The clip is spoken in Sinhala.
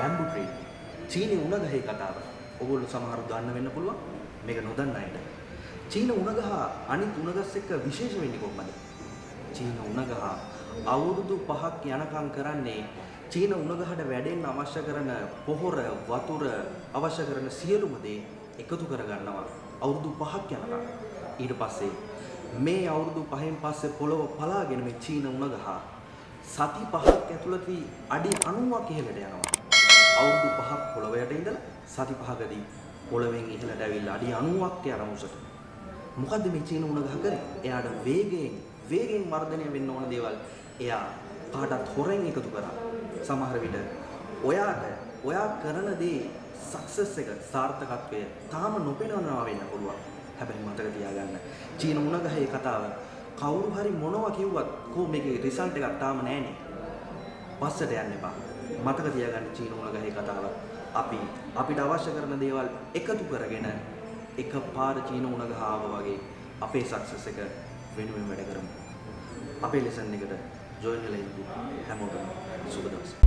බැම්බු ට්‍රී. චීන උණ ගහේ කතාව. ඔයගොල්ලෝ සමහරව දන්න වෙන්න පුළුවන්. මේක නොදන්න අයට. චීන උණ ගහ අනිත් උණ ගස් එක්ක විශේෂ වෙන්නේ කොහොමද? චීන උණ ගහ අවුරුදු 5ක් යනකම් කරන්නේ චීන උණ ගහට වැඩෙන්න අවශ්‍ය කරන පොහොර, වතුර, අවශ්‍ය කරන සියලුම දේ එකතු කරගන්නවා අවුරුදු 5ක් යනකම්. ඊට පස්සේ මේ අවුරුදු 5න් පස්සේ පොළොව පලාගෙන මේ චීන උණ ගහ සති 5ක් ඇතුළතදී අඩි 90ක් ඉහළට යනවා. අවුරුදු 5ක් පොළොව යට ඉඳලා සති 5කදී පොළොවෙන් ඉහළට ඇවිල්ලා අඩි 90ක් යන උසට. මොකද්ද මේ චීන උණ ගහ කරේ? එයාට වේගයෙන් වර්ධනය වෙන්න ඕන දේවල් එයා කාටත් හොරෙන් එකතු කරා. සමහර විට ඔයා කරන දේ සක්සස් එක සාර්ථකත්වය තාම නොපෙනෙනවා වෙන්න පුළුවන්. හැබැයි මතක තියාගන්න චීන උණ ගහේ කතාව කවුරු හරි මොනවා කිව්වත් මේකේ රිසල්ට් එකක් තාම නැහැනේ. පස්සට යන්න එපා. මතක තියාගන්න චීන උණ ගහේ කතාව අපිට අවශ්‍ය කරන දේවල් එකතු කරගෙන එකපාර චීන උණ ගහ ආවා වගේ අපේ සක්සස් එක වෙනුවෙන් වැඩ කරමු. අපේ ලෙසන් එකට ජොයින් වෙලා ඉන්න හැමෝටම සුබ දවසක්.